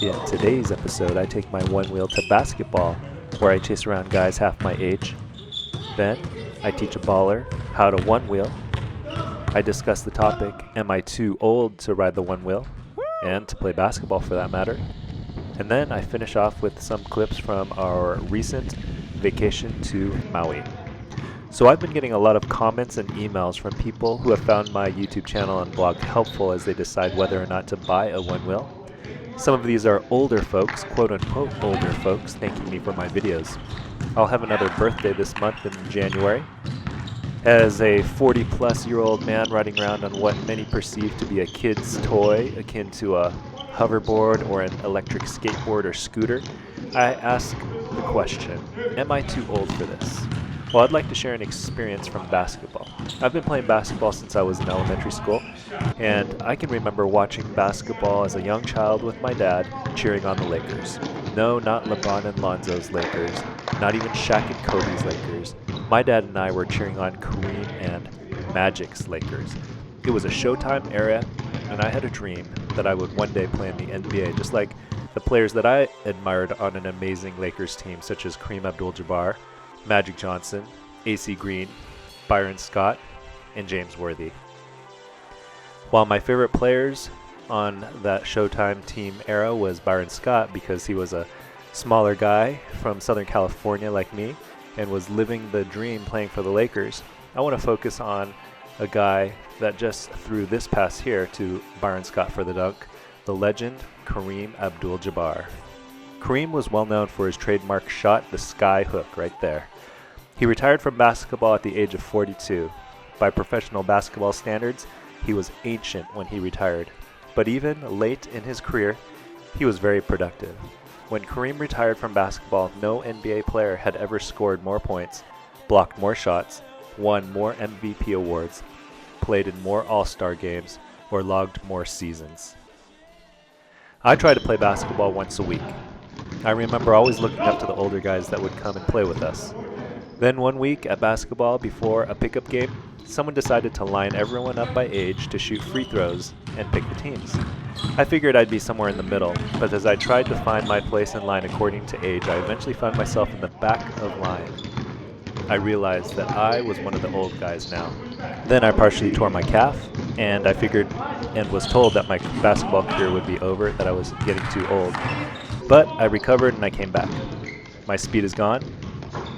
In today's episode, I take my one wheel to basketball, where I chase around guys half my age. Then, I teach a baller how to one wheel. I discuss the topic, am I too old to ride the one wheel? And to play basketball for that matter. And then I finish off with some clips from our recent vacation to Maui. So I've been getting a lot of comments and emails from people who have found my YouTube channel and blog helpful as they decide whether or not to buy a one wheel. Some of these are older folks, quote unquote older folks, thanking me for my videos. I'll have another birthday this month in January. As a 40-plus-year-old man riding around on what many perceive to be a kid's toy, akin to a hoverboard or an electric skateboard or scooter, I ask the question, am I too old for this? Well, I'd like to share an experience from basketball. I've been playing basketball since I was in elementary school, and I can remember watching basketball as a young child with my dad cheering on the Lakers. No, not LeBron and Lonzo's Lakers, not even Shaq and Kobe's Lakers. My dad and I were cheering on Kareem and Magic's Lakers. It was a Showtime era, and I had a dream that I would one day play in the NBA, just like the players that I admired on an amazing Lakers team, such as Kareem Abdul-Jabbar, Magic Johnson, AC Green, Byron Scott, and James Worthy. While my favorite players on that Showtime team era was Byron Scott because he was a smaller guy from Southern California like me and was living the dream playing for the Lakers, I want to focus on a guy that just threw this pass here to Byron Scott for the dunk, the legend Kareem Abdul-Jabbar. Kareem was well known for his trademark shot, the sky hook right there. He retired from basketball at the age of 42. By professional basketball standards, he was ancient when he retired. But even late in his career, he was very productive. When Kareem retired from basketball, no NBA player had ever scored more points, blocked more shots, won more MVP awards, played in more All-Star games, or logged more seasons. I try to play basketball once a week. I remember always looking up to the older guys that would come and play with us. Then one week at basketball before a pickup game, someone decided to line everyone up by age to shoot free throws and pick the teams. I figured I'd be somewhere in the middle, but as I tried to find my place in line according to age, I eventually found myself in the back of line. I realized that I was one of the old guys now. Then I partially tore my calf, and I figured and was told that my basketball career would be over, that I was getting too old. But I recovered and I came back. My speed is gone,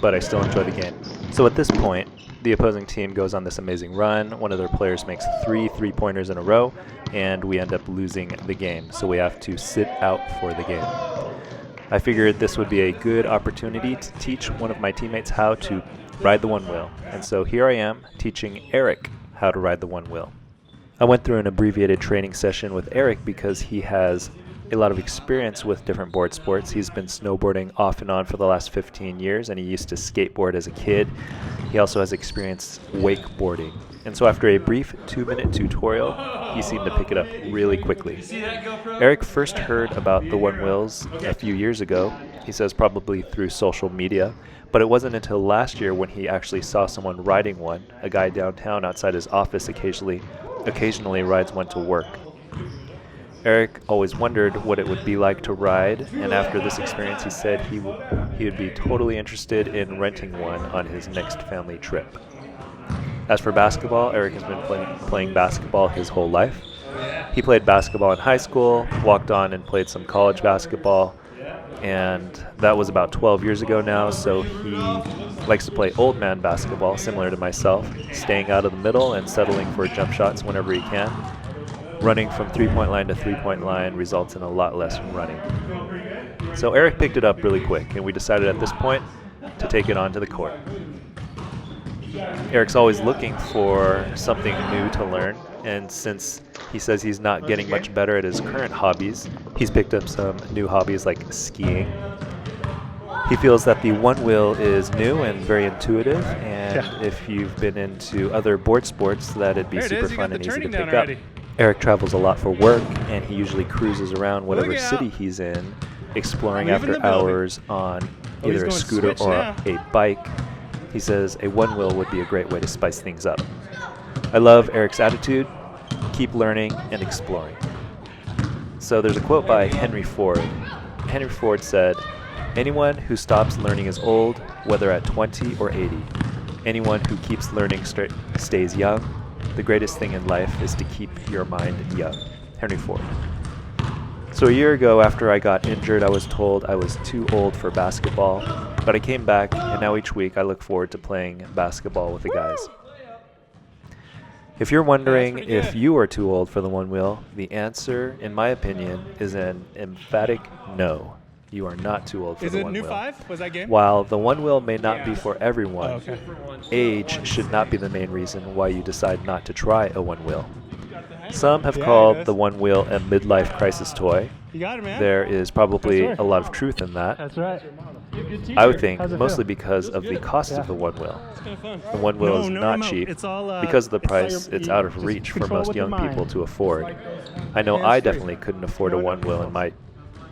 but I still enjoy the game. So at this point, the opposing team goes on this amazing run. One of their players makes three three-pointers in a row, and we end up losing the game. So we have to sit out for the game. I figured this would be a good opportunity to teach one of my teammates how to ride the one wheel. And so here I am teaching Eric how to ride the one wheel. I went through an abbreviated training session with Eric because he has a lot of experience with different board sports. He's been snowboarding off and on for the last 15 years, and he used to skateboard as a kid. He also has experience wakeboarding. And so after a brief 2-minute tutorial, he seemed to pick it up really quickly. Eric first heard about the one wheels a few years ago. He says probably through social media, but it wasn't until last year when he actually saw someone riding one. A guy downtown outside his office occasionally rides one to work. Eric always wondered what it would be like to ride, and after this experience he said he would be totally interested in renting one on his next family trip. As for basketball, Eric has been playing basketball his whole life. He played basketball in high school, walked on and played some college basketball, and that was about 12 years ago now, so he likes to play old man basketball, similar to myself, staying out of the middle and settling for jump shots whenever he can. Running from three-point line to three-point line results in a lot less running. So Eric picked it up really quick, and we decided at this point to take it onto the court. Eric's always looking for something new to learn, and since he says he's not getting much better at his current hobbies, he's picked up some new hobbies like skiing. He feels that the one wheel is new and very intuitive, and if you've been into other board sports, that it'd be super fun and easy to pick up. Eric travels a lot for work, and he usually cruises around whatever city he's in, exploring after hours on either a scooter or a bike. He says a one wheel would be a great way to spice things up. I love Eric's attitude. Keep learning and exploring. So there's a quote by Henry Ford. Henry Ford said, "Anyone who stops learning is old, whether at 20 or 80. Anyone who keeps learning stays young. The greatest thing in life is to keep your mind young." Henry Ford. So a year ago, after I got injured, I was told I was too old for basketball, but I came back, and now each week I look forward to playing basketball with the guys. If you're wondering if you are too old for the one wheel, the answer, in my opinion, is an emphatic no. You are not too old for the one wheel. Is it new 5? Was that game? While the one wheel may not be for everyone, age should not be the main reason why you decide not to try a one wheel. Some have called the one wheel a midlife crisis toy. You got it, man. There is probably a lot of truth in that. That's right. I would think mostly because of the cost of the one wheel. The one wheel is not cheap. Because of the price, it's out of reach for most young people to afford. I know I definitely couldn't afford a one wheel in my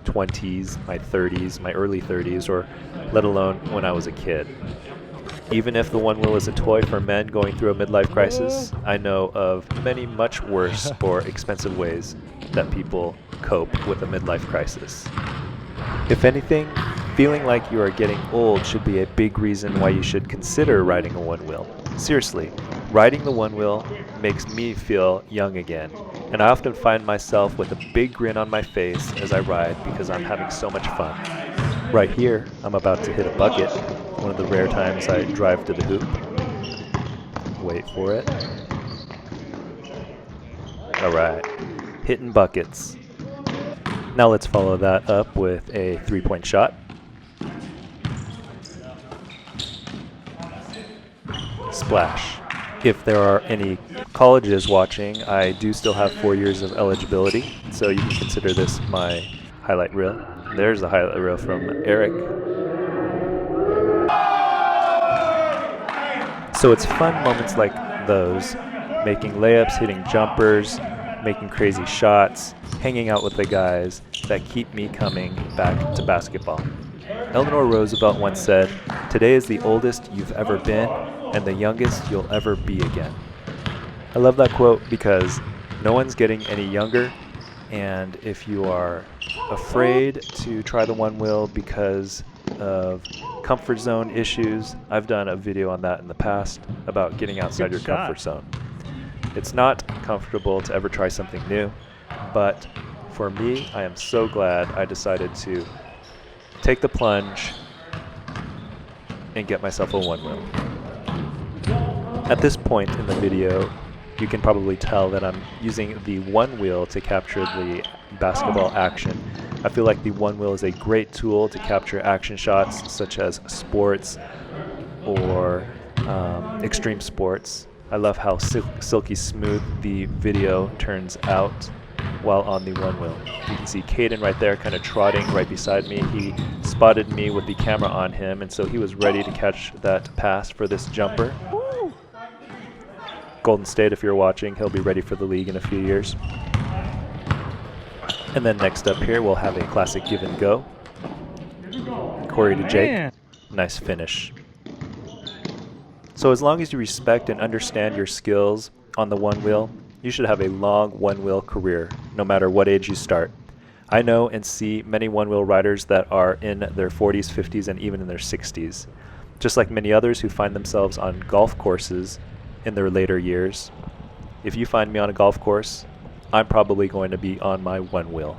20s, my 30s, my early 30s, or let alone when I was a kid. Even if the one wheel is a toy for men going through a midlife crisis, I know of many much worse or expensive ways that people cope with a midlife crisis. If anything, feeling like you are getting old should be a big reason why you should consider riding a one wheel. Seriously, riding the one wheel makes me feel young again, and I often find myself with a big grin on my face as I ride because I'm having so much fun. Right here, I'm about to hit a bucket, one of the rare times I drive to the hoop. Wait for it. Alright, hitting buckets. Now let's follow that up with a three-point shot. Splash. If there are any colleges watching, I do still have 4 years of eligibility, so you can consider this my highlight reel. There's the highlight reel from Eric. So it's fun moments like those, making layups, hitting jumpers, making crazy shots, hanging out with the guys, that keep me coming back to basketball. Eleanor Roosevelt once said, "Today is the oldest you've ever been and the youngest you'll ever be again." I love that quote because no one's getting any younger, and if you are afraid to try the one wheel because of comfort zone issues, I've done a video on that in the past about getting outside your comfort zone. It's not comfortable to ever try something new, but for me, I am so glad I decided to take the plunge and get myself a one wheel. At this point in the video, you can probably tell that I'm using the one wheel to capture the basketball action. I feel like the one wheel is a great tool to capture action shots such as sports or extreme sports. I love how silky smooth the video turns out while on the one wheel. You can see Caden right there kind of trotting right beside me. He spotted me with the camera on him, and so he was ready to catch that pass for this jumper. Golden State, if you're watching, he'll be ready for the league in a few years. And then next up here, we'll have a classic give and go. Corey to Jake. Nice finish. So as long as you respect and understand your skills on the one wheel, you should have a long one wheel career, no matter what age you start. I know and see many one wheel riders that are in their 40s, 50s, and even in their 60s. Just like many others who find themselves on golf courses in their later years. If you find me on a golf course, I'm probably going to be on my one wheel.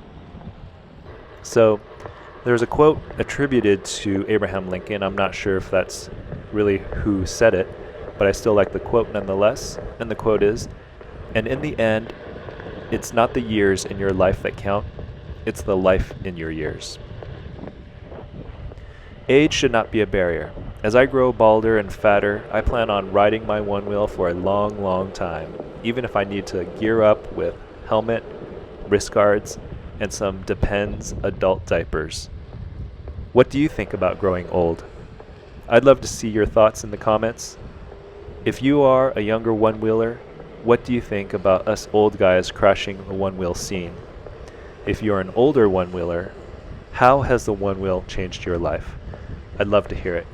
So there's a quote attributed to Abraham Lincoln. I'm not sure if that's really who said it, but I still like the quote nonetheless. And the quote is, "And in the end, it's not the years in your life that count, it's the life in your years." Age should not be a barrier. As I grow balder and fatter, I plan on riding my one wheel for a long, long time, even if I need to gear up with helmet, wrist guards, and some Depends adult diapers. What do you think about growing old? I'd love to see your thoughts in the comments. If you are a younger one-wheeler, what do you think about us old guys crashing the one-wheel scene? If you're an older one-wheeler, how has the one wheel changed your life? I'd love to hear it.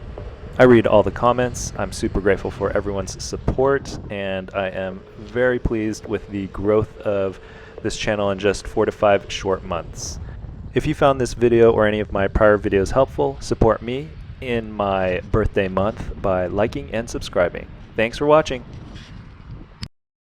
I read all the comments. I'm super grateful for everyone's support, and I am very pleased with the growth of this channel in just 4 to 5 short months. If you found this video or any of my prior videos helpful, support me in my birthday month by liking and subscribing. Thanks for watching.